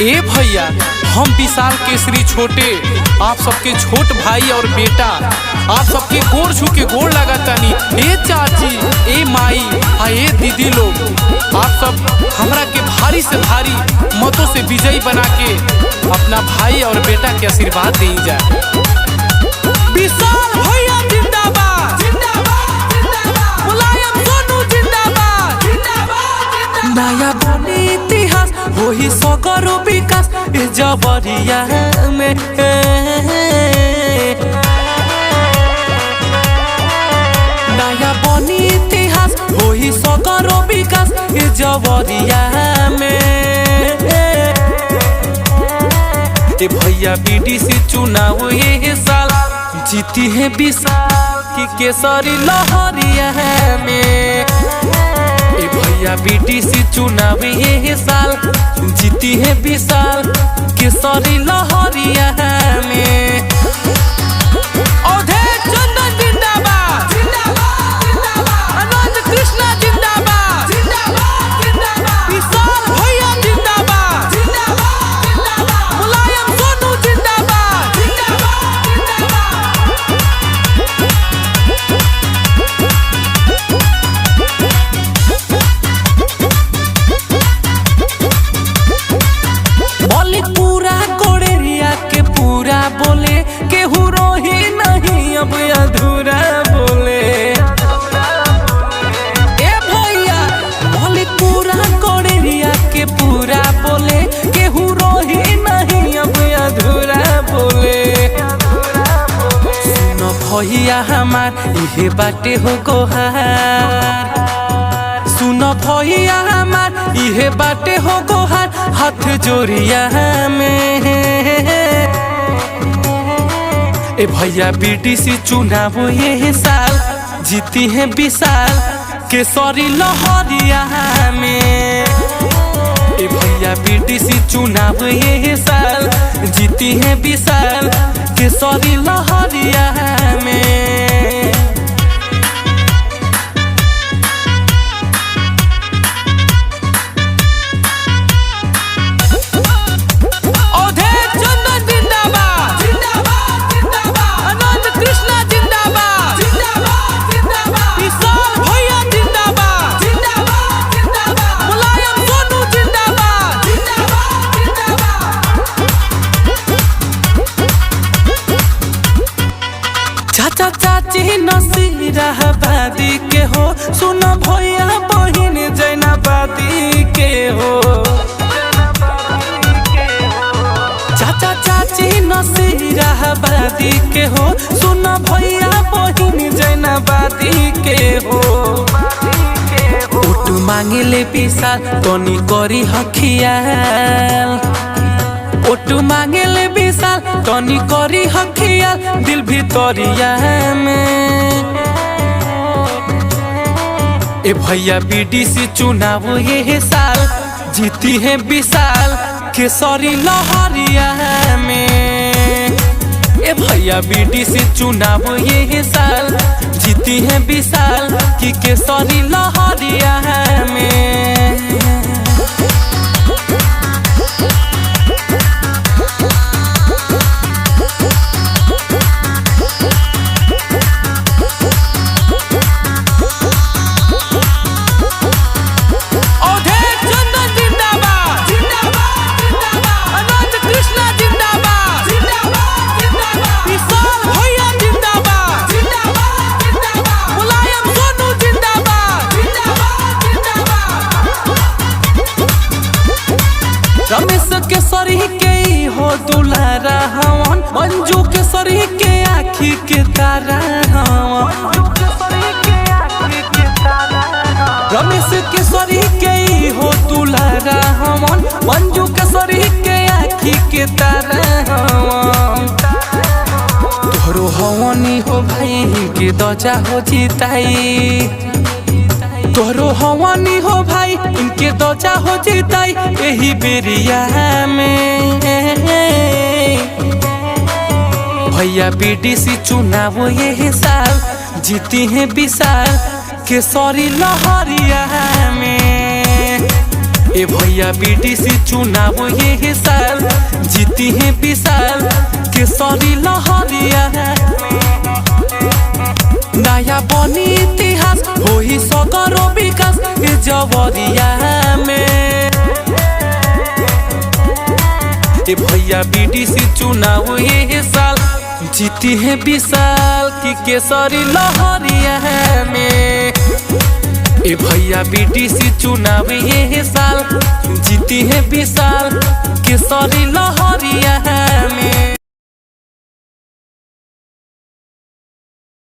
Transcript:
ए भैया, हम विशाल केसरी छोटे आप सबके छोट भाई और बेटा आप सबके गोड़ छू के गोड़ लगातानी। ए चाची, ए माई, ए दीदी लोग, आप सब हमरा के भारी से भारी मतों से विजयी बना के अपना भाई और बेटा के आशीर्वाद दी जाए। विशाल भैया जिंदाबाद, जिंदाबाद, जिंदाबाद। मुलायम सोनू जिंदाबाद, जिंदाबाद, जिंदाबाद। नया बने इतिहास वही सगरो विकास जबरिया में। नया बनी इतिहास वही सगरो विकास जबरिया में। भैया बीडीसी चुनाव ये साल जीती है विशाल की केसरी लहरिया में। भैया बीडीसी चुनाव ये साल जीती है विशाल केसरी लहरिया में। अवधेश चंदन जिंदाबाद, जिंदाबाद, जिंदाबाद। आनंद कृष्णा जिंदाबाद, जिंदाबाद, जिंदाबाद। विशाल भैया जिंदाबाद, जिंदाबाद, जिंदाबाद। मुलायम सोनू जिंदाबाद, जिंदाबाद, बोली पूरा कोड़ेरिया के पूरा बोले केहू रोही नहीं अब अधूरा बोले। ए भैया, बोली पूरा कोड़ेरिया के पूरा बोले केहू रोही नहीं अब अधूरा बोले। सुनो भैया हमार इहे बाटे हो गोहार, सुनो भैया हमार इहे बाटे हो गोहार हाथ जोड़िया में। ए भैया बीडीसी चुनाव ये साल जीती है विशाल केसरी लहरिया में। ए भैया बीडीसी चुनाव ये साल जीती है विशाल केसरी लहरिया में। चाचा चाची नसीराबादी के हो, सुन भैया बहिन जैनाबादी के हो। चाचा चाची नसीराबादी के हो, सुन भैया बहिन जैनाबादी के हो। वोट मांगे ले विशाल तनी करी हखियाल, वोट मांगे ले विशाल तनी करी हखियाल दिल भितरिया में। ए भैया बीडीसी चुनाव ये साल जीती है विशाल केसरी लहरिया में। ए भैया बीडीसी चुनाव ये साल जीती है विशाल की केसरी लहरिया में। रमेश केसरी के हो दुलारा हवन, मंजू केसरी के आँखी के तारा हवन। रमेश केसरी के हो दुलारा हवन, मंजू केसरी के आँखी के तारा हवन। तोहरो हवनी हो भाई के दजा हो जीताई, तोहरो हवानी हो भाई इनके दजा हो जीताई यही बेरिया में। भैया बीडीसी चुनाव ये साल जीती है विशाल केसरी लहरिया में। ए भैया बीडीसी चुनाव ये साल जीती है विशाल केसरी लहरिया नया बनी इतिहास होई सगरो विकास ए जवरिया में। ए भैया बीडीसी चुनाव ये साल जीती है विशाल की केसरी लहरिया में। ए भैया बीडीसी चुनाव ये साल जीती है विशाल केसरी लहरिया में।